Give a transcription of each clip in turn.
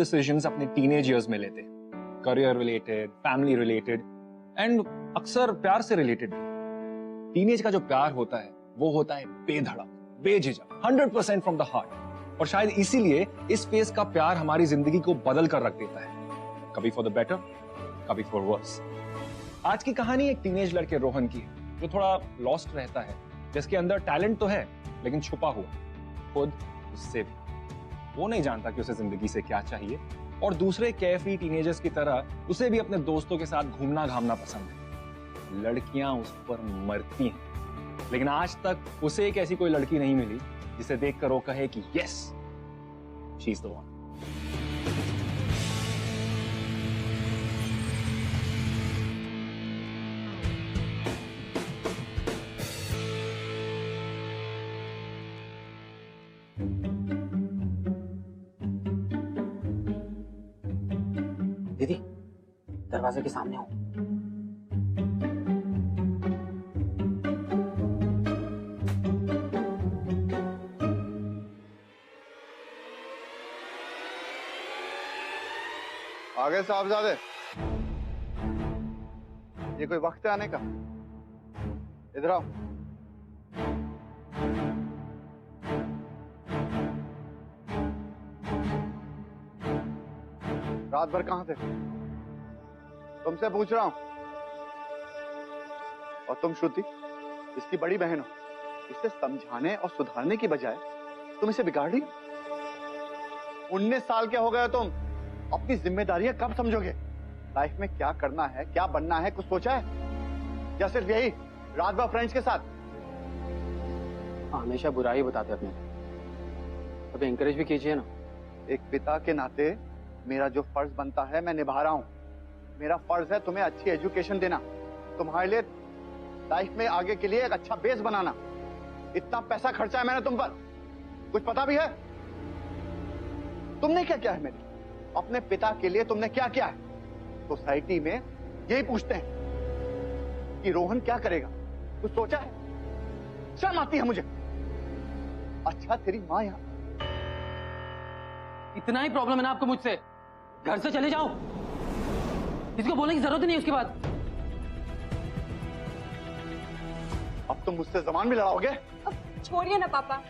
Decisions अपने teenage years में लेते हैं, career related, family related and अक्सर प्यार से रिलेटेड भी। टीनेज का जो प्यार होता है वो होता है बेधड़क, बेझिझक, 100% फ्रॉम द हार्ट। और शायद इसीलिए इस फेज का प्यार हमारी जिंदगी को बदल कर रख देता है, कभी फॉर द बेटर, कभी फॉर वर्स। आज की कहानी एक टीनेज लड़के रोहन की है जो थोड़ा लॉस्ट रहता है, जिसके अंदर टैलेंट तो है लेकिन छुपा हुआ खुद उससे भी। वो नहीं जानता कि उसे जिंदगी से क्या चाहिए और दूसरे कैफी टीनेजर्स की तरह उसे भी अपने दोस्तों के साथ घूमना घामना पसंद है। लड़कियां उस पर मरती हैं, लेकिन आज तक उसे एक ऐसी कोई लड़की नहीं मिली जिसे देखकर वो कहे कि yes, she is the one. दीदी, दरवाजे के सामने हो। आगे साहबजादे, ये कोई वक्त है आने का? इधर आओ। रात भर कहां थे? तुमसे पूछ रहा हूं। और तुम श्रुति, इसकी बड़ी बहन हो, इसे समझाने और सुधारने की बजाय तुम इसे बिगाड़ रही हो। 19 साल के हो गए हो तुम। अपनी जिम्मेदारियां कब समझोगे? लाइफ में क्या करना है, क्या बनना है, कुछ सोचा है? या सिर्फ यही रात भर फ्रेंड्स के साथ? हमेशा बुरा ही बताते अपने, कभी एंकरेज भी कीजिए ना। एक पिता के नाते मेरा जो फर्ज बनता है मैं निभा रहा हूं। मेरा फर्ज है तुम्हें अच्छी एजुकेशन देना, तुम्हारे लिए लाइफ में आगे के लिए एक अच्छा बेस बनाना। इतना पैसा खर्चा है मैंने तुम पर, कुछ पता भी है? तुमने क्या किया है मेरे अपने पिता के लिए? तुमने क्या किया है? सोसाइटी में यही पूछते हैं कि रोहन क्या करेगा, कुछ सोचा है? शर्म आती है मुझे। अच्छा तेरी माँ यहाँ। इतना ही प्रॉब्लम है ना आपको मुझसे? घर से चले जाओ, इसको बोलने की जरूरत ही नहीं उसके बाद। अब तुम मुझसे जबान भी लड़ाओगे? अब छोड़िए ना पापा,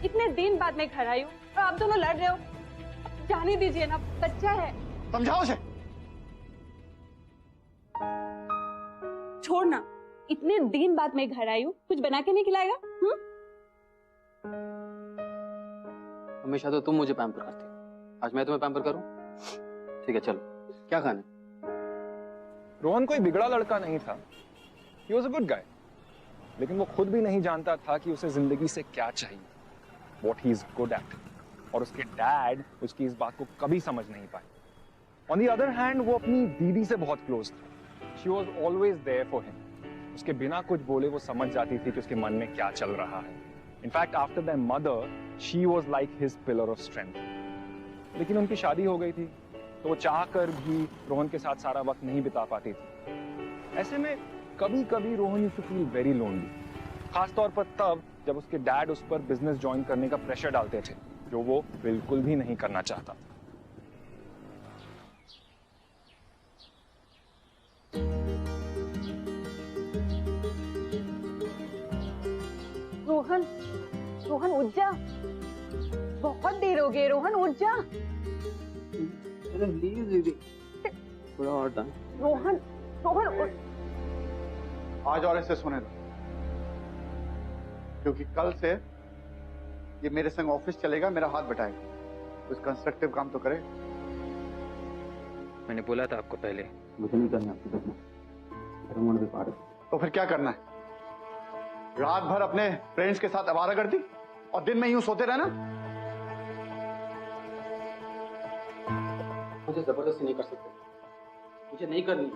इतने दिन बाद मैं घर आई हूँ और आप दोनों लड़ रहे हो। जाने दीजिए ना, बच्चा है। समझाओ उसे। छोड़ना, इतने दिन बाद मैं घर आई हूँ, कुछ बना के नहीं खिलाएगा? हमेशा तो तुम मुझे पैम्पर करती हो, आज मैं तुम्हें पैम्पर करूं? ठीक है चलो, क्या खाना है? रोहन कोई बिगड़ा लड़का नहीं था, he was a good guy, लेकिन वो खुद भी नहीं जानता था कि उसे जिंदगी से क्या चाहिए, what he is good at. और उसके डैड उसकी इस बात को कभी समझ नहीं पाए। ऑन द अदर हैंड वो अपनी दीदी से बहुत क्लोज था। She was always there for him. उसके बिना कुछ बोले वो समझ जाती थी कि उसके मन में क्या चल रहा है। In fact after their mother she was like his pillar of strength. लेकिन उनकी शादी हो गई थी, तो वो चाह कर भी रोहन के साथ सारा वक्त नहीं बिता पाती थी। ऐसे में कभी कभी Rohan used to feel very lonely, खासतौर पर तब जब उसके डैड उस पर बिजनेस ज्वाइन करने का प्रेशर डालते थे, जो वो बिल्कुल भी नहीं करना चाहता था। रोहन, रोहन उठ जा, बहुत देर हो गई। रोहन उठ जा। प्लीज दीदी, थोड़ा और टाइम। रोहन, रोहन उठ। आज और इसे सुने दो, क्योंकि कल से ये मेरे संग ऑफिस चलेगा, मेरा हाथ बटाएगा। कुछ कंस्ट्रक्टिव काम तो करे। मैंने बोला था आपको पहले, मुझे नहीं करना आपकी बदनाम। I don't want to be part of it. तो फिर क्या करना है? रात भर अपने फ्रेंड्स के साथ आवारा करती और दिन में यूं सोते रहना? मुझे जबरदस्ती नहीं कर सकते, मुझे नहीं करनी,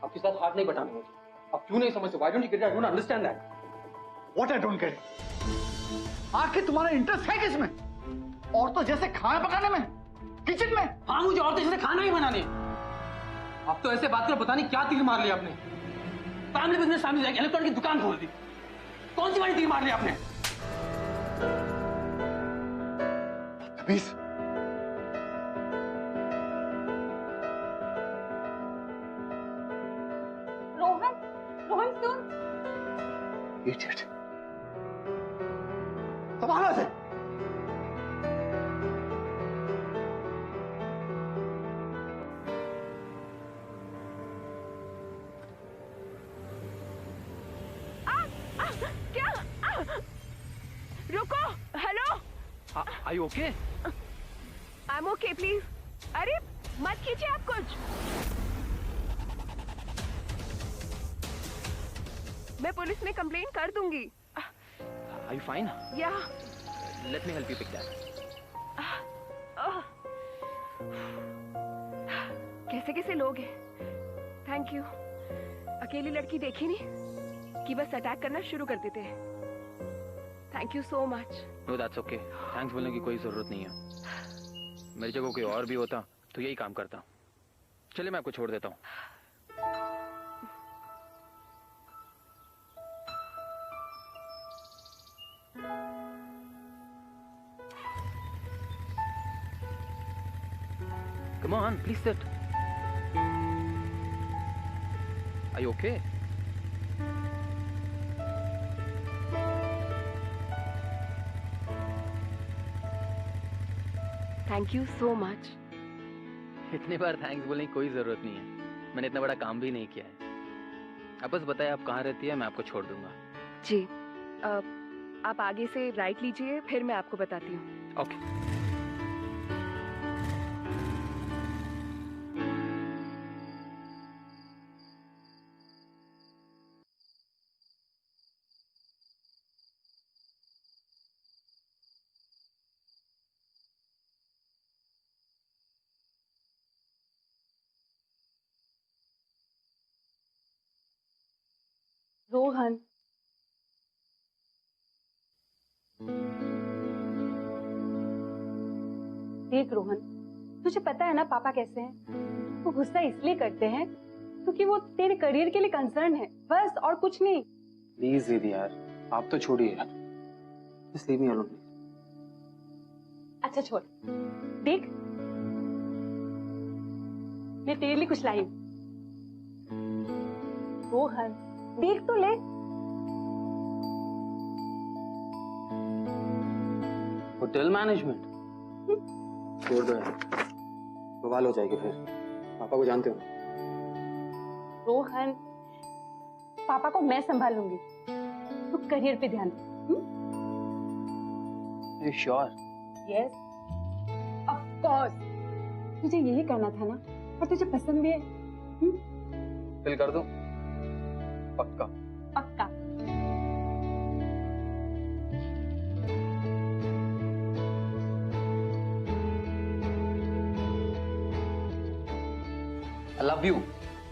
आपके साथ हाथ नहीं बटाना मुझे। आप क्यों नहीं समझते? Why don't you get it? I don't understand that. What I don't get? आखिर तुम्हारा इंटरेस्ट है किसमें? औरतों जैसे खाना पकाने में, किचन में? हाँ, मुझे औरतें जैसे खाना ही बनाने। आप तो ऐसे बात कर, पता नहीं क्या तीर मार लिया आपने। फैमिली बिजनेस, फैमिली इलेक्ट्रॉनिक की दुकान खोल दी, कौन सी वाली तीर मार लिया आपने? तुम? Idiot. संभालो से। क्या? रुको, hello. Are you okay? I am okay, please. अरे मत कीजिए आप कुछ। मैं पुलिस में कंप्लेन कर दूंगी। Are you fine? या Let me help you pick that. कैसे कैसे लोग हैं। Thank you. अकेली लड़की देखी नहीं कि बस अटैक करना शुरू कर देते हैं। Thank you so much. No, that's okay. Thanks बोलने की कोई जरूरत नहीं है। मेरी जगह कोई और भी होता तो यही काम करता। चलिए मैं आपको छोड़ देता हूँ। Come on, please sit. Are you okay? Thank you so much. इतनी बार थैंक्स बोलने की कोई जरूरत नहीं है। मैंने इतना बड़ा काम भी नहीं किया है। आप बस बताइए आप कहाँ रहती है, मैं आपको छोड़ दूंगा। जी, आप आगे से राइट लीजिए, फिर मैं आपको बताती हूँ। ओके। रोहन, देख रोहन, तुझे पता है ना पापा कैसे हैं। वो गुस्सा इसलिए करते हैं क्योंकि वो तेरे करियर के लिए कंसर्न है, बस और कुछ नहीं। प्लीज दीदी यार, आप तो छोड़िए यार, just leave me alone please. अच्छा छोड़, देख मैं तेरे लिए कुछ लाई हूं। रोहन देख तो ले। होटल मैनेजमेंट छोड़ दो यार, बवाल हो जाएगी फिर। पापा को जानते हो। रोहन, पापा को मैं संभालूंगी, तू करियर पे ध्यान दे। Are you sure? Yes, of course. तुझे यही करना था ना, और तुझे पसंद भी है। फिल कर दूं? पक्का? पक्का। I love you.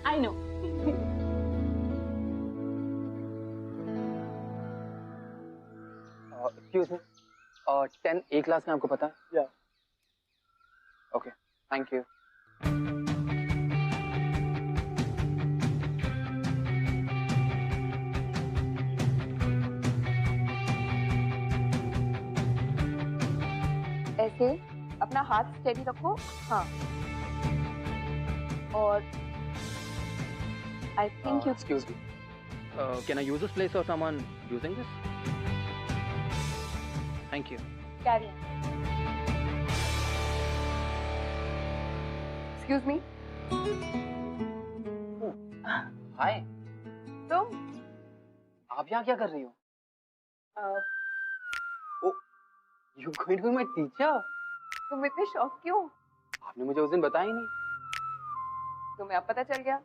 I know. Excuse me. 10 A class में आपको पता है? Yeah. Okay. Thank you. ऐसे अपना हाथ स्टेडी रखो। हाँ, और I think you. Excuse me. Can I use this place or someone using this? Thank you. Carry on. Excuse me. Hi. तुम आप यहाँ क्या कर रही हो? You going to be my teacher? तुम इतने शौक क्यों? आपने मुझे उस दिन बताया ही नहीं। तुम्हें अब पता चल गया।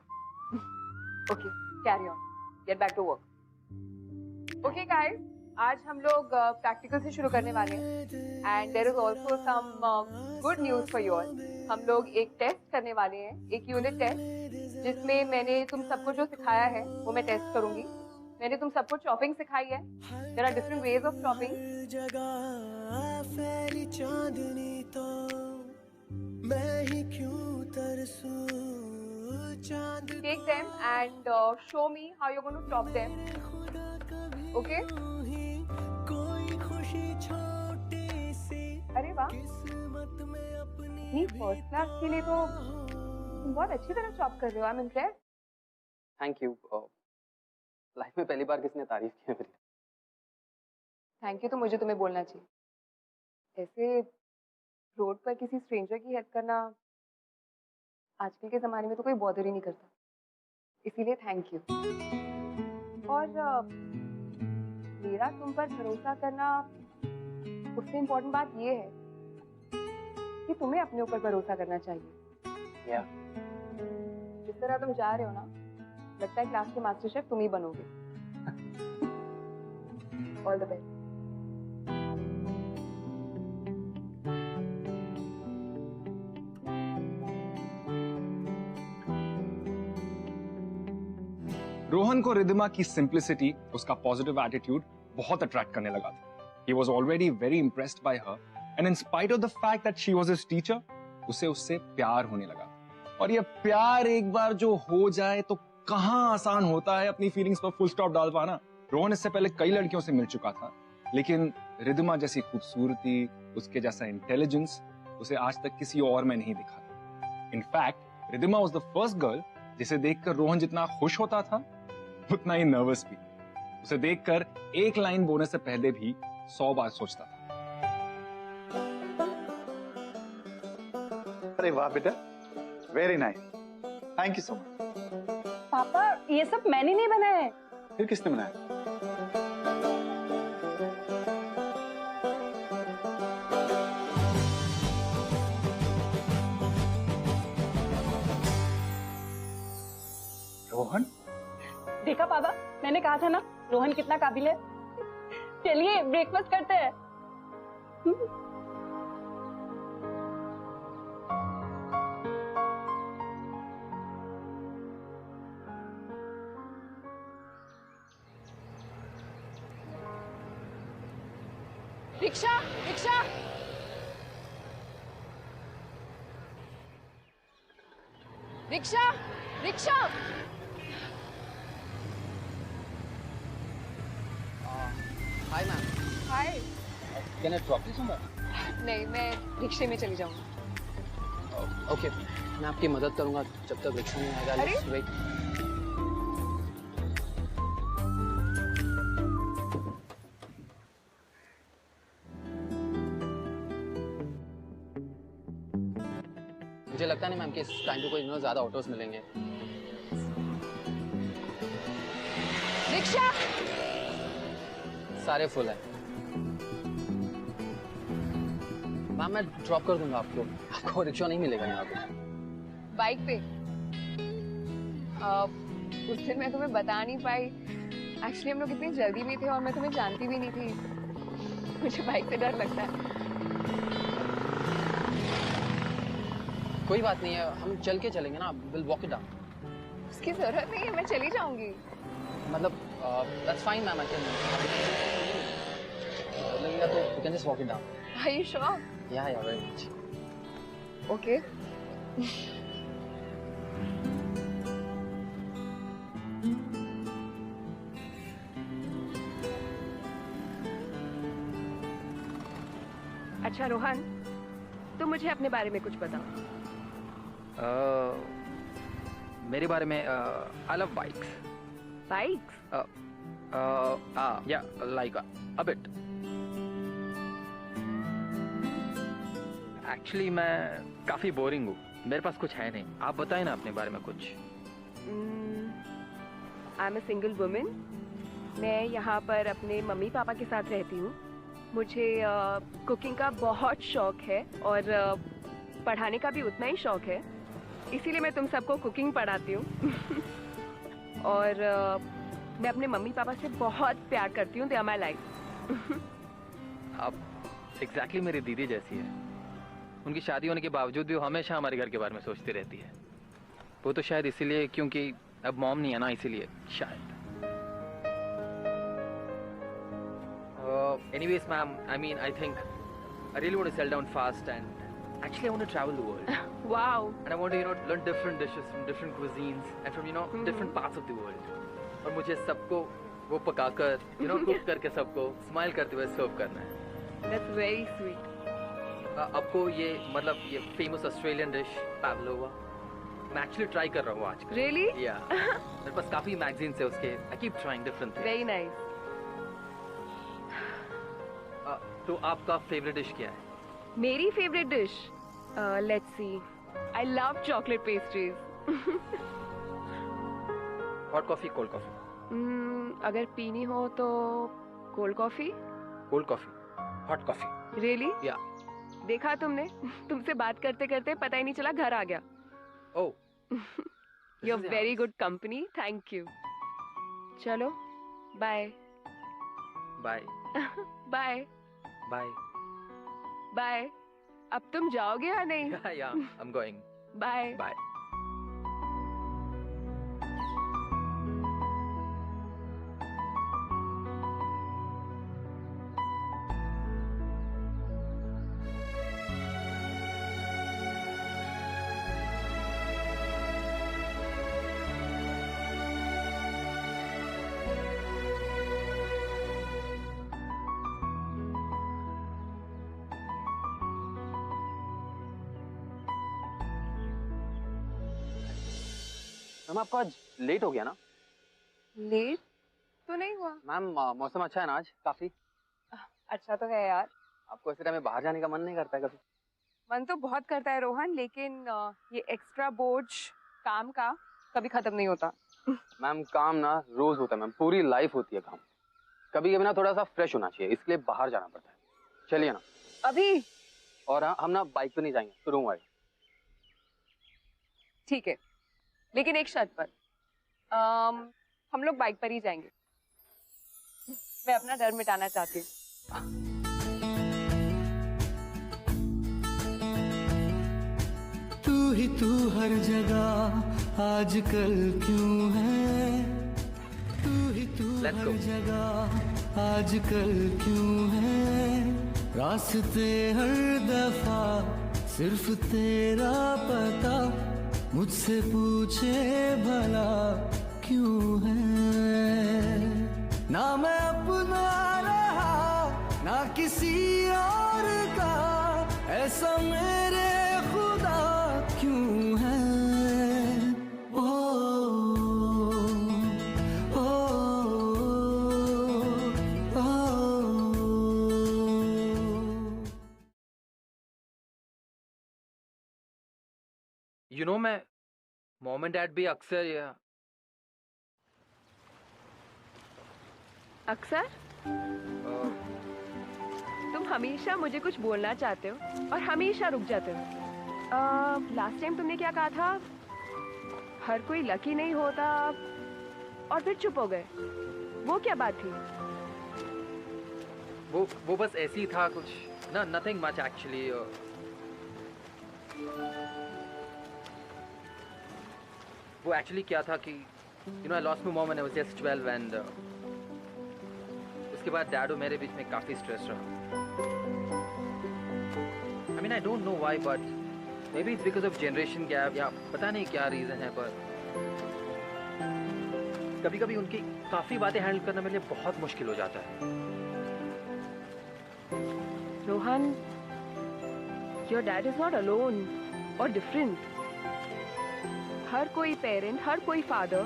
Okay, carry on, get back to work. Okay guys, आज हम लोग प्रैक्टिकल से शुरू करने वाले हैं and there is also some good news for you all. हम लोग एक टेस्ट करने वाले हैं, एक यूनिट टेस्ट, जिसमें मैंने तुम सबको जो सिखाया है वो मैं टेस्ट करूंगी। मैंने तुम सबको चॉपिंग सिखाई है। There are different ways of chopping. Take them and show me how you're going to top them. Okay? अरे वाह, इतनी फर्स्ट क्लास के लिए तो तुम बहुत अच्छी तरह चॉप कर रहे हो। I am impressed. Thank you. Life में पहली बार किसने तारीफ की है मेरी? थैंक यू तो मुझे तुम्हें बोलना चाहिए। ऐसे रोड पर किसी स्ट्रेंजर की हेल्प करना आजकल के ज़माने में तो कोई बॉदर ही नहीं करता, इसीलिए थैंक यू। और मेरा तुम पर भरोसा करना, उससे इम्पोर्टेंट बात ये है कि तुम्हें अपने ऊपर भरोसा करना चाहिए। या जिस तरह तुम जा रहे हो ना, लगता है क्लास के मास्टर शेफ तुम ही बनोगे। All the best. रोहन को रिद्धिमा की सिंप्लिसिटी, उसका पॉजिटिव एटीट्यूड बहुत अट्रैक्ट करने लगा था। He was already very impressed by her, and in spite of the fact that she was his teacher, उसे उससे प्यार होने लगा। और ये प्यार एक बार जो हो जाए तो कहाँ आसान होता है अपनी फीलिंग्स पर फुल स्टॉप डाल पाना। रोहन इससे पहले कई लड़कियों से मिल चुका था, लेकिन रिद्धिमा जैसी खूबसूरती, उसके जैसा इंटेलिजेंस उसे आज तक किसी और में नहीं दिखा था। In fact Riddhima was the first girl जिसे देखकर रोहन जितना खुश होता था, उतना ही नर्वस भी। उसे देखकर एक लाइन बोलने से पहले भी 100 बार सोचता था। अरे वाह बेटा, very nice, thank you so much. पापा ये सब मैंने नहीं बनाया है। फिर किसने बनाया? रोहन? देखा पापा, मैंने कहा था ना रोहन कितना काबिल है। चलिए ब्रेकफास्ट करते हैं। Rickshaw, rickshaw. Rickshaw, rickshaw. Hi ma'am, hi. Can I drop you somewhere? नहीं, मैं रिक्शे में चली जाऊंगी। ओके, मैं आपकी मदद करूंगा जब तक रिक्शा नहीं आएगा। अरे? Just wait. मुझे लगता नहीं मैम कि इस टाइम पे कोई इतना ज्यादा ऑटोस मिलेंगे। रिक्शा। सारे फुल है। मैम मैं ड्रॉप कर दूंगा आपको, आपको रिक्शा नहीं मिलेगा यहाँ पे। बाइक पे। उस दिन मैं तुम्हें बता नहीं पाई, एक्चुअली हम लोग इतनी जल्दी भी थे और मैं तुम्हें जानती भी नहीं थी। मुझे बाइक से डर लगता है। कोई बात नहीं है, हम चल के चलेंगे ना, विल वॉक इट डाउन। उसकी जरूरत नहीं है, मैं चली जाऊंगी। मतलब that's fine ma'am, I can लगेगा तो we can just walk it down. Are you sure? या वेरी मच। ओके। अच्छा रोहन, तुम मुझे अपने बारे में कुछ बताओ। मेरे बारे में आई लव बाइक्स। बाइक्स? या लाइक अ बिट। एक्चुअली मैं काफी बोरिंग हूँ, मेरे पास कुछ है नहीं। आप बताएं ना अपने बारे में कुछ। I am a single women. मैं यहाँ पर अपने मम्मी पापा के साथ रहती हूँ। मुझे कुकिंग का बहुत शौक है और पढ़ाने का भी उतना ही शौक है, इसीलिए मैं तुम सबको कुकिंग पढ़ाती हूँ। और मैं अपने मम्मी पापा से बहुत प्यार करती हूँ। They are my life. आप एग्जैक्टली मेरी दीदी जैसी है। उनकी शादी होने के बावजूद भी वो हमेशा हमारे घर के बारे में सोचती रहती है। वो तो शायद इसीलिए, क्योंकि अब मॉम नहीं है ना, इसीलिए शायद। Anyways, ma'am, I mean, I think I really want to settle down fast, and actually I want to travel the world. Wow. And I want to, learn different dishes from different cuisines and from, different parts of the world. और मुझे सबको वो पकाकर, cook करके सबको smile करते हुए सर्व करना है। That's very sweet. आपको ये मतलब ये फेमस ऑस्ट्रेलियन डिश पावलोवा, मैं एक्चुअली ट्राई कर रहा हूँ आजकल। रियली? या मेरे पास काफी मैगजीन्स है उसके। I keep trying different things. Very nice. तो आपका फेवरेट डिश क्या है? मेरी favourite dish, let's see, I love chocolate pastries. Hot coffee, cold coffee? अगर पीनी हो तो cold coffee. Cold coffee, hot coffee. Really? या। देखा तुमने, तुमसे बात करते करते पता ही नहीं चला घर आ गया। Oh, you are very good company, thank you. चलो bye. Bye bye bye. Bye. अब तुम जाओगे या नहीं? Yeah, I am going. Bye bye. Ma'am आपको आज लेट हो गया ना? लेट तो नहीं हुआ। मैम मौसम अच्छा है ना आज काफी। अच्छा तो है यार। आपको ऐसे टाइम में बाहर जाने का मन नहीं करता है कभी? मन तो बहुत करता है रोहन, लेकिन ये एक्स्ट्रा बोझ काम का कभी खत्म नहीं होता। मैम काम ना रोज होता है मैम, पूरी लाइफ होती है काम। कभी कभी ना थोड़ा सा फ्रेश होना चाहिए, इसलिए बाहर जाना पड़ता है। चलिए ना। अभी? और हाँ, हम ना बाइक पे नहीं जाएंगे, तो रूम आए। ठीक है, लेकिन एक शर्त पर। हम लोग बाइक पर ही जाएंगे। मैं अपना डर मिटाना चाहती हूँ। तू ही तू हर जगह आजकल क्यों है, तू ही तू Let's हर go. जगह आजकल क्यों है, रास्ते हर दफा सिर्फ तेरा पता, मुझसे पूछे भला क्यों है, ना मैं अपना रहा ना किसी और का, ऐसा मेरे खुदा क्यों है। ओ, ओ, ओ, यू नो, मैं मॉम एंड डैड भी अक्सर या अक्सर तुम हमेशा मुझे कुछ बोलना चाहते हो और हमेशा रुक जाते हो। लास्ट टाइम तुमने क्या कहा था? हर कोई लकी नहीं होता, और फिर चुप हो गए। वो क्या बात थी? वो बस ऐसे ही था कुछ ना, नथिंग मच एक्चुअली। वो एक्चुअली क्या था कि you know I lost my mom when I was just 12 and उसके बाद डैड और मेरे बीच में काफी स्ट्रेस रहा। I mean I don't know why, but may be it's because of generation gap या पता नहीं क्या रीजन है, पर कभी कभी उनकी काफी बातें हैंडल करना मेरे लिए बहुत मुश्किल हो जाता है। Rohan, your dad is not alone और डिफरेंट। हर कोई पेरेंट, हर कोई फादर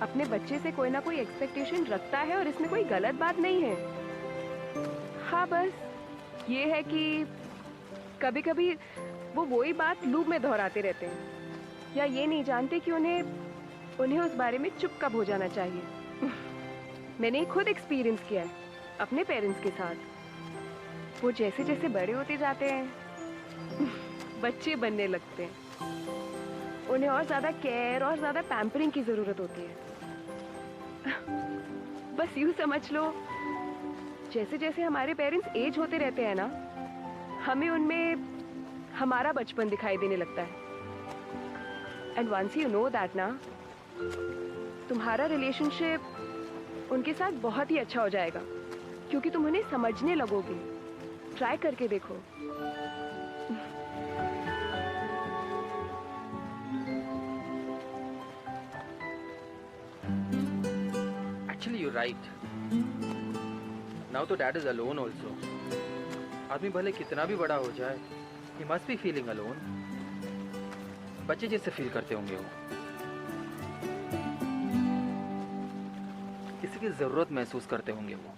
अपने बच्चे से कोई ना कोई एक्सपेक्टेशन रखता है, और इसमें कोई गलत बात नहीं है। हाँ, बस ये है कि कभी कभी वो वही बात लूप में दोहराते रहते हैं, या ये नहीं जानते कि उन्हें उस बारे में चुप कब हो जाना चाहिए। मैंने खुद एक्सपीरियंस किया है अपने पेरेंट्स के साथ। वो जैसे जैसे बड़े होते जाते हैं बच्चे बनने लगते हैं, उन्हें और ज्यादा केयर और ज्यादा पैम्परिंग की जरूरत होती है। बस यूं समझ लो, जैसे जैसे हमारे पेरेंट्स एज होते रहते हैं ना, हमें उनमें हमारा बचपन दिखाई देने लगता है। And once you know that ना, तुम्हारा रिलेशनशिप उनके साथ बहुत ही अच्छा हो जाएगा, क्योंकि तुम उन्हें समझने लगोगे। ट्राई करके देखो। Actually, you're right. Now तो dad is alone also. आदमी भले कितना भी बड़ा हो जाए, he must be feeling alone. बच्चे जैसे फील करते होंगे वो। किसी की जरूरत महसूस करते होंगे वो।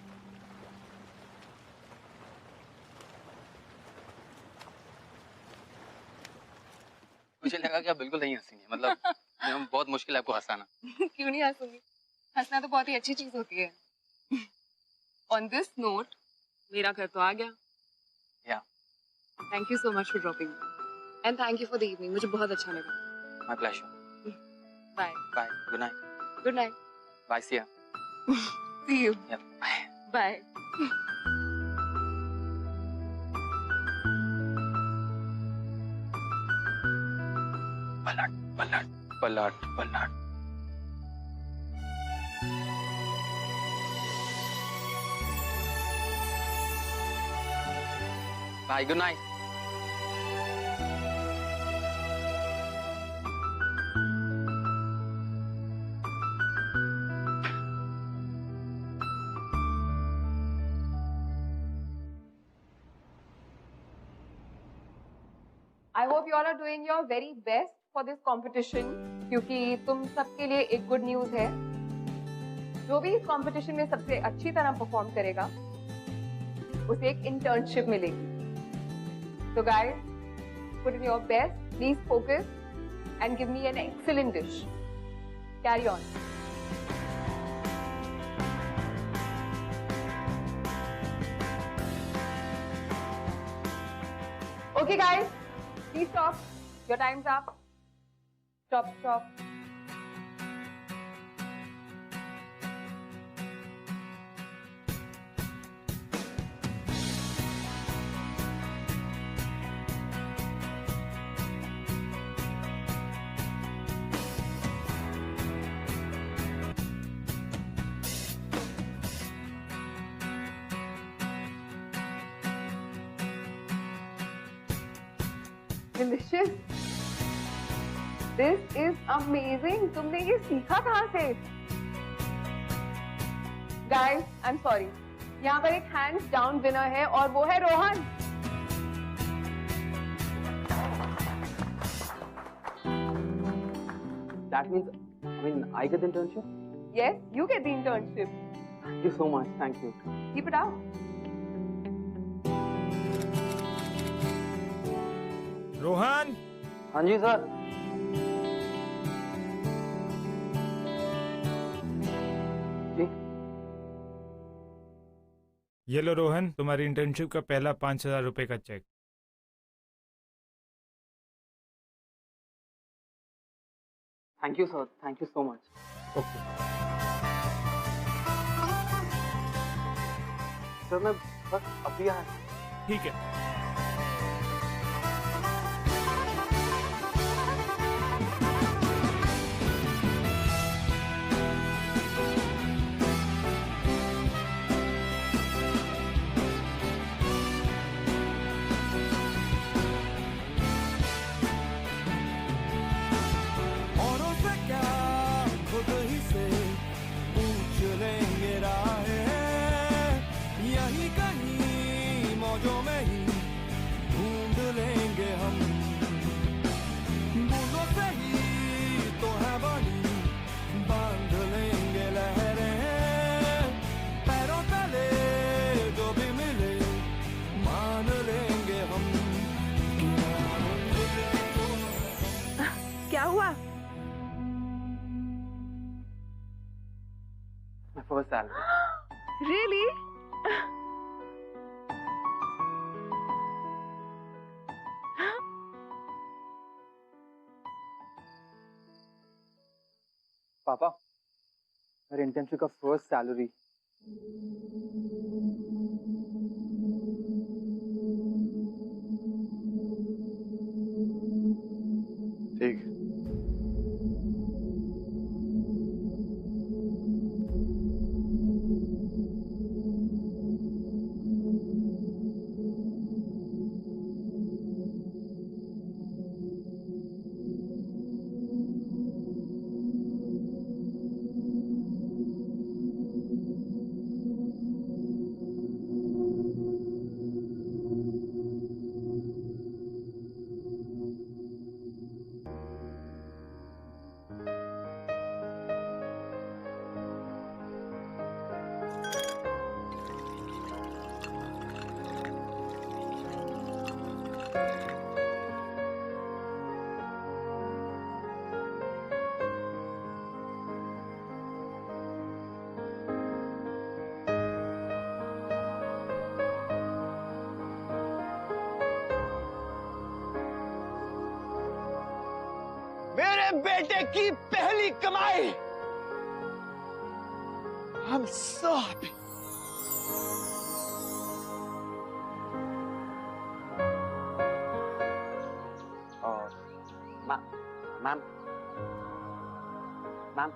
मुझे लगा कि आप बिल्कुल नहीं हंसेंगे, मतलब बहुत मुश्किल है आपको हंसाना। क्यों नहीं हंसूंगी? हंसना तो बहुत ही अच्छी चीज होती है। ऑन दिस नोट मेरा घर तो आ गया। Yeah thank you so much for dropping and thank you for the evening, मुझे बहुत अच्छा लगा। My pleasure. Bye. Bye, good night. Good night. Bye, see ya. See you. Yeah bye. Bye. पलट पलट पलट पलट। Bye, good night. I hope you all are doing your very best for this competition, क्योंकि तुम सबके लिए एक good news है। जो भी इस कंपटीशन में सबसे अच्छी तरह परफॉर्म करेगा उसे एक इंटर्नशिप मिलेगी। So guys, put in your best, please focus and give me an excellent dish. Carry on. Okay guys, please stop. Your time's up. Stop, stop. Delicious. This is amazing. तुमने ये सीखा कहाँ से? Guys, I'm sorry. यहाँ पर एक hands down winner है और वो है Rohan. That means, I get the internship? Yes, you get the internship. Thank you so much. Thank you. Keep it up. Rohan, हाँ जी सर। जी। ये लो रोहन, तुम्हारी इंटर्नशिप का पहला 5,000 रुपए का चेक। Thank you sir, thank you so much. Okay. Sir मैं बस अभी आया। ठीक है। औरों से क्या खुद ही से पूछ लेंगे राहें, यही कहीं मौजों में ही ढूंढ लेंगे हम। बूंदों से ही तो है बनी, बांध लेंगे लहरें, पैरों तले जो भी मिले मान लेंगे हम। क्या हुआ? My first salary. Really? पापा, मेरे इंटर्नशिप का फर्स्ट सैलरी। ठीक। मेरे बेटे की पहली कमाई। I'm so happy. Ma'am ma'am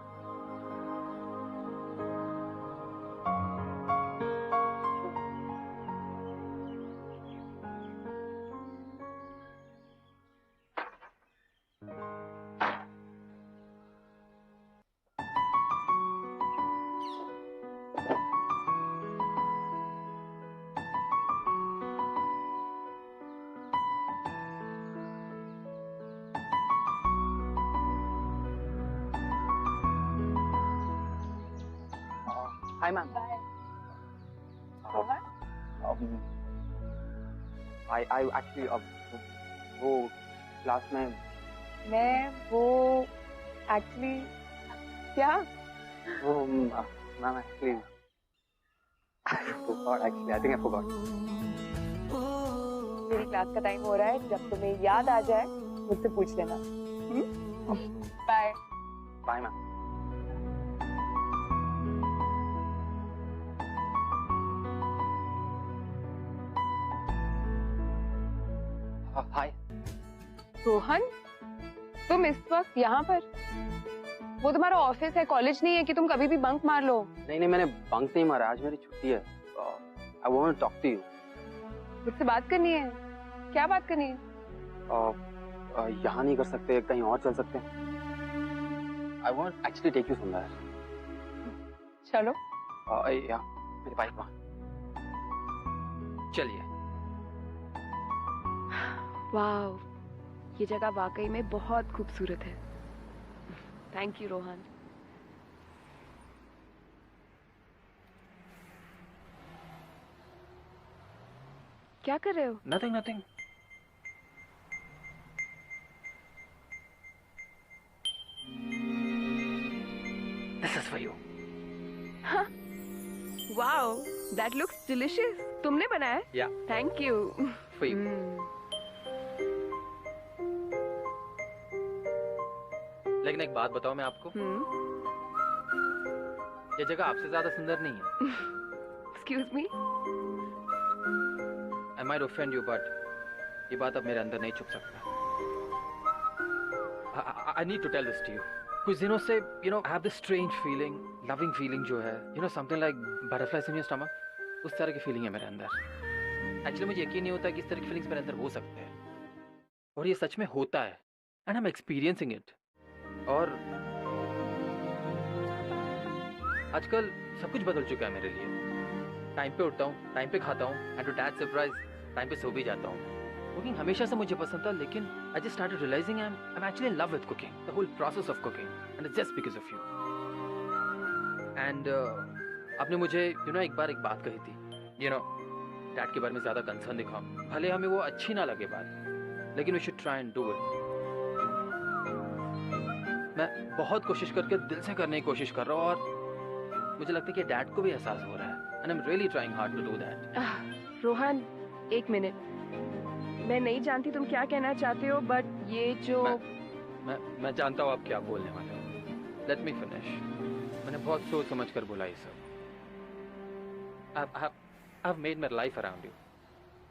hi ma'am. I actually वो क्लास में मैं वो एक्चुअली क्या वो ma'am actually I think I forgot. मेरी क्लास का टाइम हो रहा है, जब तुम्हें याद आ जाए मुझसे पूछ लेना। Bye bye ma'am. Hi Rohan, तुम इस वक्त यहाँ पर? वो तुम्हारा ऑफिस है, कॉलेज नहीं है कि तुम कभी भी बंक मार लो। नहीं मैंने बंक नहीं मारा, आज मेरी छुट्टी है। I want to talk to you. मुझसे बात करनी है? क्या बात करनी है? यहाँ नहीं कर सकते, कहीं और चल सकते हैं। I want actually take you somewhere. चलो। या मेरी बाइक वहाँ। चलिए। वाव, ये जगह वाकई में बहुत खूबसूरत है। Thank you Rohan. क्या कर रहे हो? Nothing nothing. This is for you. Wow, that looks delicious. तुमने बनाया है? या थैंक यू। For you. लेकिन एक बात बताओ मैं आपको, ये जगह आपसे ज्यादा सुंदर नहीं है। Excuse me. I might offend you, but ये बात अब मेरे अंदर नहीं छुप सकता। I need to tell this to you. कुछ दिनों से, you know, I have this strange feeling, loving feeling जो है, you know, something like butterflies in your stomach, उस तरह की feeling है मेरे अंदर। Actually मुझे यकीन नहीं होता कि इस तरह की feelings मेरे अंदर हो सकते हैं, और ये सच में होता है, and I'm experiencing it। और आजकल सब कुछ बदल चुका है मेरे लिए। टाइम पे उठता हूँ, टाइम पे खाता हूँ, and to that surprise time पे सो भी जाता हूँ। कुकिंग हमेशा से मुझे पसंद था, लेकिन I just started realizing I am actually in love with cooking, the whole process of cooking, and it's just because of you. And आपने मुझे यू नो एक बार एक बात कही थी, यू नो डैड के बारे में ज्यादा कंसर्न दिखाओ, भले हमें वो अच्छी ना लगे बात, लेकिन we should try and do it. मैं बहुत कोशिश करके दिल से करने की कोशिश कर रहा हूँ, और मुझे लगता है कि डैड को भी एहसास हो रहा है, and I am really trying hard to do that. Rohan, एक मिनट। मैं नहीं जानती तुम क्या कहना चाहते हो, बट ये जो मैं जानता हूँ आप क्या बोलने वाले हो। Let me finish. मैंने बहुत सोच समझ कर बोला ये सब। I've made my life around you.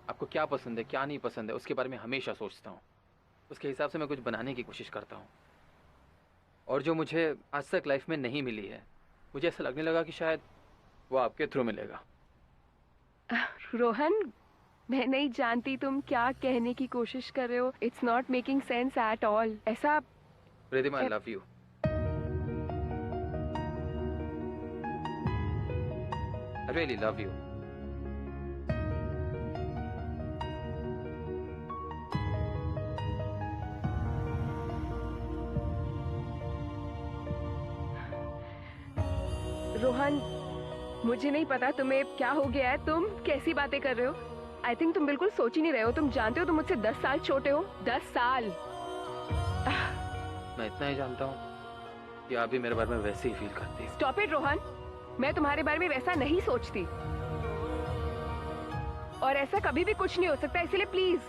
आपको क्या पसंद है, क्या नहीं पसंद है, उसके बारे में हमेशा सोचता हूँ। उसके हिसाब से मैं कुछ बनाने की कोशिश करता हूँ, और जो मुझे आज तक लाइफ में नहीं मिली है, मुझे ऐसा लगने लगा कि शायद वो आपके थ्रू मिलेगा। रोहन, मैं नहीं जानती तुम क्या कहने की कोशिश कर रहे हो। It's not making sense at all. ऐसा Ridhima, I love you. I really love you. Rohan, मुझे नहीं पता तुम्हें क्या हो गया है। तुम कैसी बातें कर रहे हो? आई थिंक तुम बिल्कुल सोच ही नहीं रहे हो। तुम जानते हो तुम मुझसे 10 साल छोटे हो। 10 साल। मैं इतना ही जानता हूँ कि आप भी मेरे बारे में वैसे ही फील करती हैं। स्टॉप इट रोहन, मैं तुम्हारे बारे में वैसा नहीं सोचती, और ऐसा कभी भी कुछ नहीं हो सकता। इसलिए प्लीज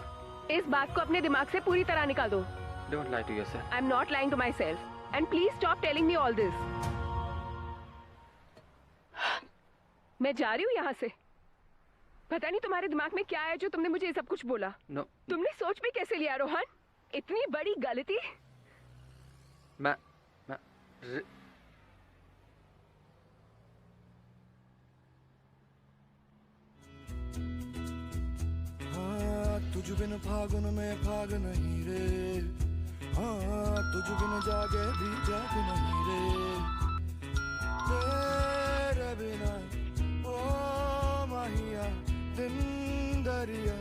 इस बात को अपने दिमाग से पूरी तरह निकाल दो। Don't lie to yourself. I'm not lying to myself. And please stop telling me all this. मैं जा रही हूँ यहाँ से। पता नहीं तुम्हारे दिमाग में क्या है जो तुमने मुझे ये सब कुछ बोला। No. तुमने सोच भी कैसे लिया रोहन? इतनी बड़ी गलती। मैं हाँ तुझ बिन फागुन में फाग नहीं रे, हाँ तुझ बिन जागे भी जाग नहीं रे, तेरे बिना ओ माहिया दिन दरिया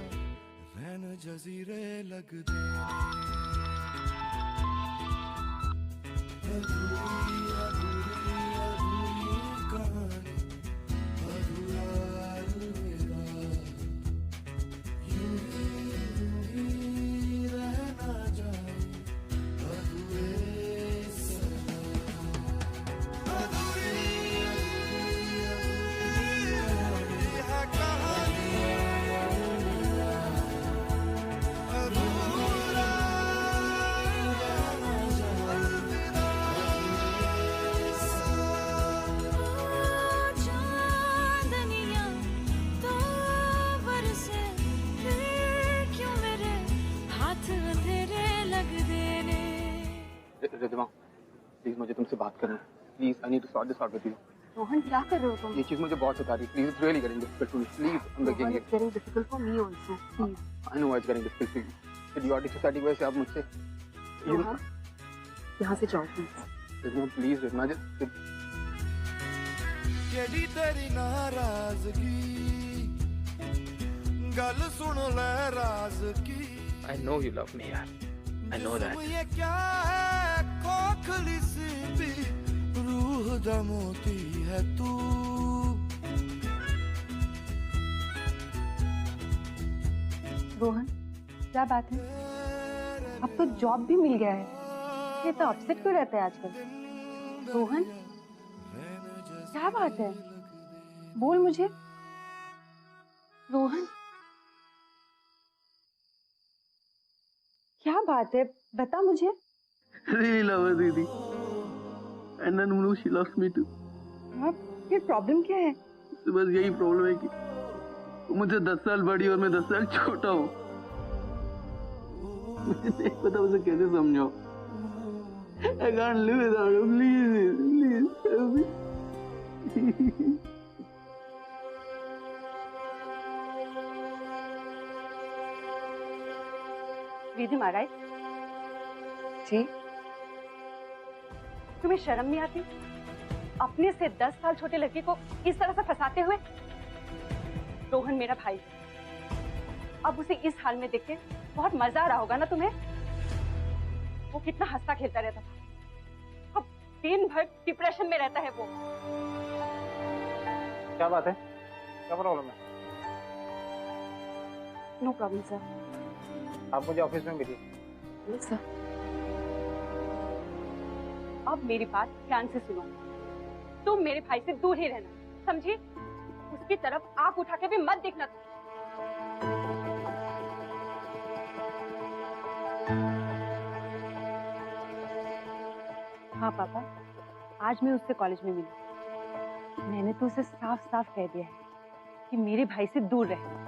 नैन जजीरे लग दे, अधूरी अधूरी अधूरी कहानी, अधूरा अलविदा, यूं ही रहना जाए अधूरे सदा, अधूरी अधूरी है कहानी, अधूरा रहना जाए अलविदा चांदनिया तो बरसे फिर क्यों मेरे हाथ अंधेरे लग देने। रिद्धिमा प्लीज मुझे तुमसे बात करना है, please I need to sort this out with you. Rohan क्या कर रहे हो तुम? ये चीज मुझे बहुत सता रही है, please it's really getting difficult for me, please I am begging It's getting difficult for me also. Please. I know it's getting difficult for you, periodic society की वजह से आप मुझसे रोहन यहाँ से जाओ please. Riddhima please Riddhima just केड़ी तेरी नाराजगी, गल सुन ले राज की, I know you love me, यार. I know that. जिस्म ये क्या है खोखली सी भी रूह दा मोती है तू, रोहन क्या बात है? अब तो जॉब भी मिल गया है, ये तो अपसेट क्यों रहता है आजकल? रोहन क्या बात है? बोल मुझे। रोहन क्या बात है? बता मुझे। really love her, दीदी. And then Munu, she loves me too. हाँ, फिर प्रॉब्लम क्या है? तो बस यही प्रॉब्लम है कि वो मुझे 10 साल बड़ी और मैं 10 साल छोटा हूँ. मुझे नहीं पता उसे कैसे समझाऊं. I can't live without her. Please, please, help me. विधि महाराज जी, तुम्हें शर्म नहीं आती अपने से 10 साल छोटे लड़के को इस तरह से फंसाते हुए? रोहन मेरा भाई, अब उसे इस हाल में देख के बहुत मजा आ रहा होगा ना तुम्हें? वो कितना हंसता खेलता रहता था, अब दिन भर डिप्रेशन में रहता है वो। क्या बात है? क्या प्रॉब्लम है? No problem sir. आप मुझे ऑफिस में मिलिए। Yes sir. अब मेरी बात ध्यान से सुनो, तुम मेरे भाई से दूर ही रहना, समझे? उसकी तरफ आंख उठा के भी मत देखना। हाँ पापा, आज मैं उससे कॉलेज में मिली, मैंने तो उसे साफ साफ कह दिया है कि मेरे भाई से दूर रहे।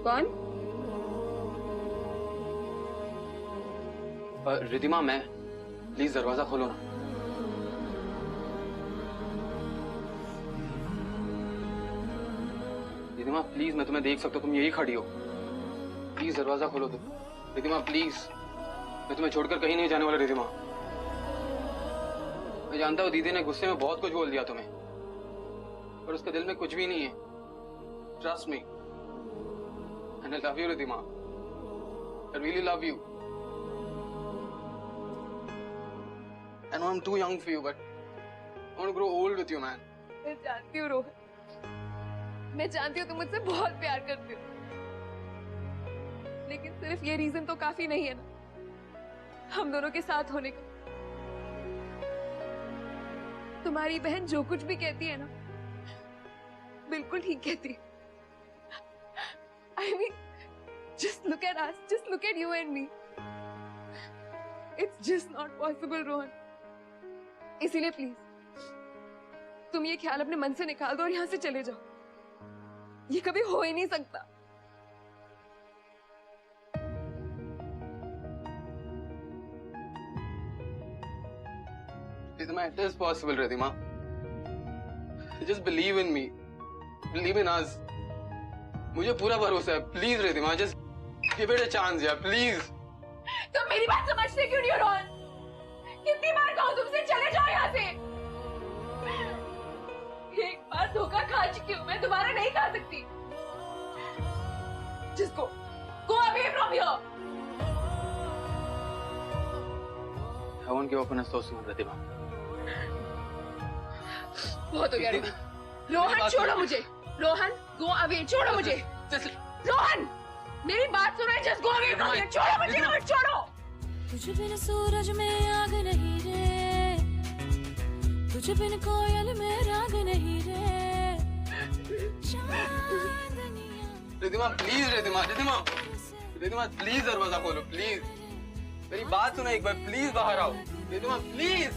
कौन? रिद्धिमा, मैं, प्लीज दरवाजा खोलो ना। रिद्धिमा प्लीज, मैं तुम्हें देख सकता हूँ, तुम यही खड़ी हो, प्लीज दरवाजा खोलो तुम। रिद्धिमा प्लीज, मैं तुम्हें छोड़कर कहीं नहीं जाने वाला। रिद्धिमा, मैं जानता हूँ दीदी ने गुस्से में बहुत कुछ बोल दिया तुम्हें, पर उसके दिल में कुछ भी नहीं है। Trust me, And I love you, Ridhima. I really love you. I know I'm too young for you, but I want to grow old with you, man. मैं जानती हूँ रोहन, मैं जानती हूँ तुम मुझसे बहुत प्यार करते हो, लेकिन सिर्फ ये रीजन तो काफी नहीं है ना हम दोनों के साथ होने का। तुम्हारी बहन जो कुछ भी कहती है ना, बिल्कुल ठीक कहती है। I mean, just look at us, just look at you and me. It's just not possible, Rohan. इसीलिए प्लीज तुम ये ख्याल अपने मन से निकाल दो और यहाँ से चले जाओ। ये कभी हो ही नहीं सकता। Ridhima, it is possible, Ridhima. Just believe in me. Believe in us. मुझे पूरा भरोसा है। Please, Ridhima, just give it a chance, yeah, please. तुम मेरी बात समझते क्यों नहीं हो रोहन? कितनी बार कहूँ तुमसे चले जाओ यहाँ से। एक बार धोखा खा चुकी हूँ मैं, दोबारा नहीं खा सकती। Just go away from here. I won't give up on us so soon, Ridhima. बहुत हो गया रोहन। रोहन छोड़ो मुझे। रोहन go away, छोड़ो मुझे। रोहन मेरी बात सुनो, just go away from here। छोड़ो मुझे, रोहन छोड़ो। तुझ बिन सूरज में आग नहीं रे, तुझ बिन कोयल में राग नहीं रे। Ridhima, please, Ridhima, please दरवाजा खोलो, please. मेरी बात सुनो एक बार, please बाहर आओ। Ridhima, please.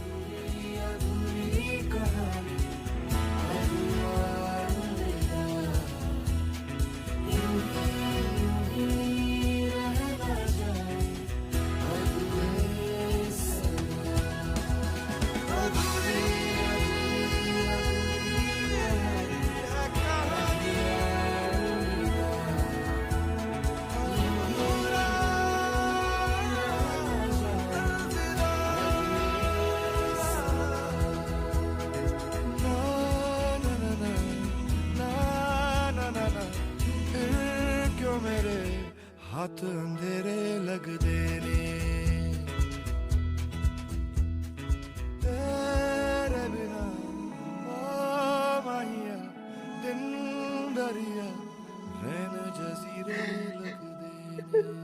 हाथ अंधेरे लग देने तेरे बिना ओ माहिया दिन दरिया रैन जजीरे लग देने।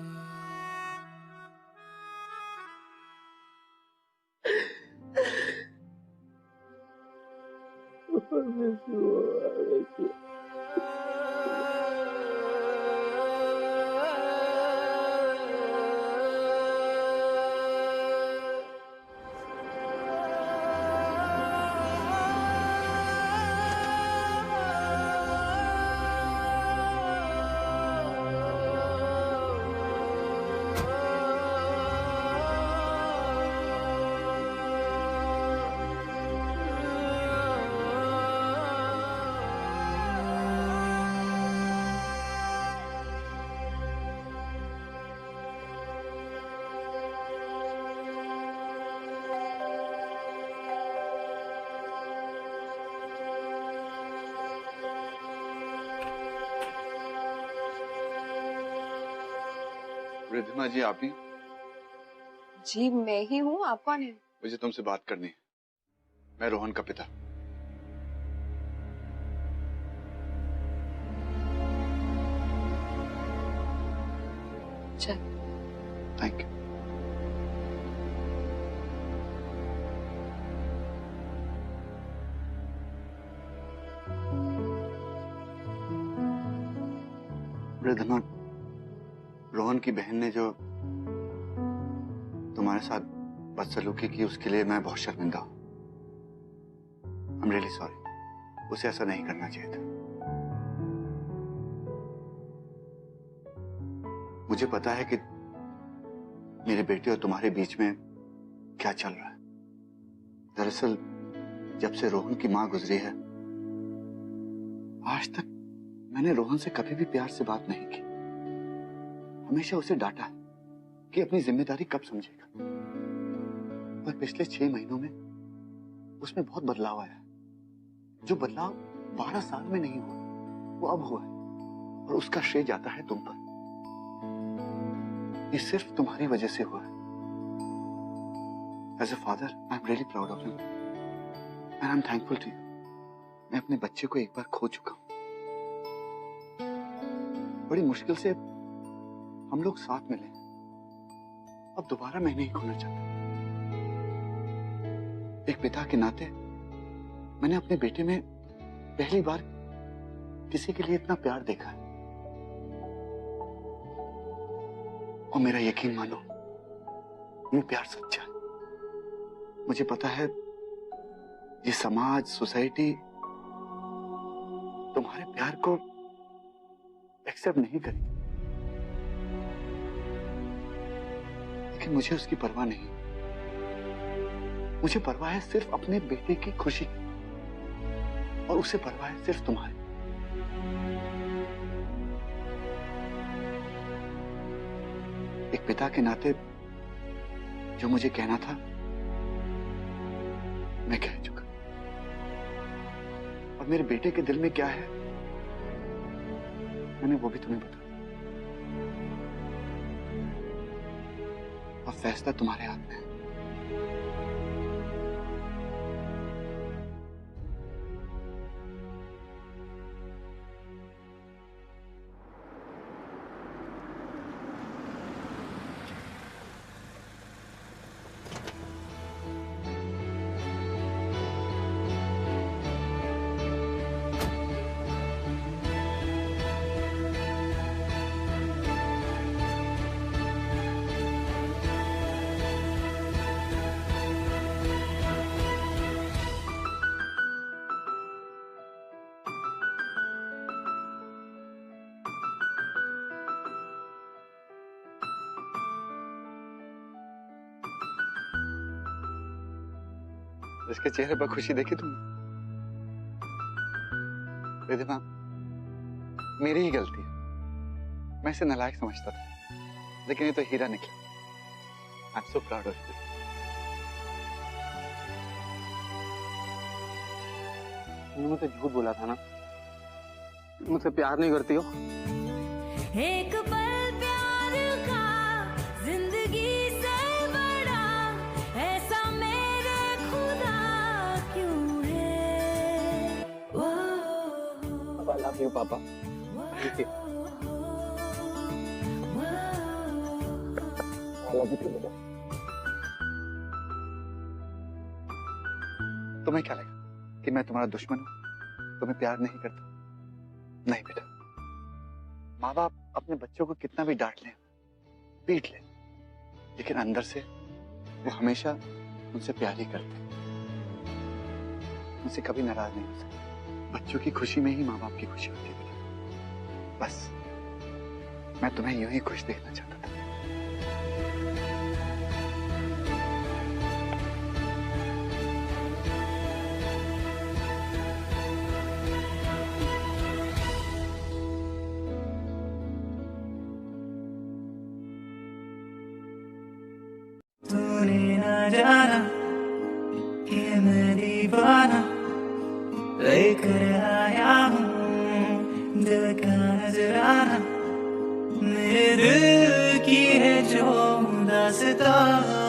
रिद्धिमा जी, आप ही? जी मैं ही हूँ, आप कौन है? मुझे तुमसे बात करनी है। मैं रोहन का पिता। चल। Thank you. रिद्धिमा, रोहन की बहन ने जो तुम्हारे साथ बदसलूकी की उसके लिए मैं बहुत शर्मिंदा हूं। आई एम रियली सॉरी। उसे ऐसा नहीं करना चाहिए था। मुझे पता है कि मेरे बेटे और तुम्हारे बीच में क्या चल रहा है। दरअसल जब से रोहन की मां गुजरी है, आज तक मैंने रोहन से कभी भी प्यार से बात नहीं की। हमेशा उसे डांटा है कि अपनी जिम्मेदारी कब समझेगा। पर पिछले 6 महीनों में उसमें बहुत बदलाव आया है। जो बदलाव 12 साल में नहीं हुआ, वो अब हुआ है। और उसका श्रेय जाता है तुम पर। ये सिर्फ तुम्हारी वजह से हुआ है। As a father I am really proud of you and I am thankful to you. मैं अपने बच्चे को एक बार खो चुका हूं। बड़ी मुश्किल से हम लोग साथ मिले, अब दोबारा मैं नहीं खोना चाहता। एक पिता के नाते मैंने अपने बेटे में पहली बार किसी के लिए इतना प्यार देखा है, और मेरा यकीन मानो ये प्यार सच्चा है। मुझे पता है ये समाज, सोसाइटी तुम्हारे प्यार को एक्सेप्ट नहीं करेगी, लेकिन मुझे उसकी परवाह नहीं। मुझे परवाह है सिर्फ अपने बेटे की खुशी, और उसे परवाह है सिर्फ तुम्हारी। एक पिता के नाते जो मुझे कहना था मैं कह चुका, और मेरे बेटे के दिल में क्या है मैंने वो भी तुम्हें बता दिया। अब फैसला तुम्हारे हाथ में है। इसके चेहरे पर खुशी देखी तुमने? रिधिमा, मेरी ही गलती है। मैं इसे नालायक समझता था, लेकिन ये तो हीरा निकला। I am so proud of you. तुमने मुझसे झूठ बोला था ना, मुझसे प्यार नहीं करती हो। एक पल प्यार का जिंदगी से बड़ा, ऐसा मेरे खुदा क्यों है? I love you, पापा। Thank you. I love you too, बेटा। तुम्हें क्या लगा कि मैं तुम्हारा दुश्मन हूं, तुम्हें प्यार नहीं करता? नहीं बेटा, माँ बाप अपने बच्चों को कितना भी डांट लें, पीट लें, लेकिन अंदर से वो हमेशा उनसे प्यार ही करते हैं, उनसे कभी नाराज नहीं हो सकते। बच्चों की खुशी में ही माँ बाप की खुशी होती है बेटा। बस मैं तुम्हें यूं ही खुश देखना चाहता था। तूने ना जाना कि मैं दीवाना लेकर आया हूँ दिल का नजराना, मेरे दिल की है जो दास्तां।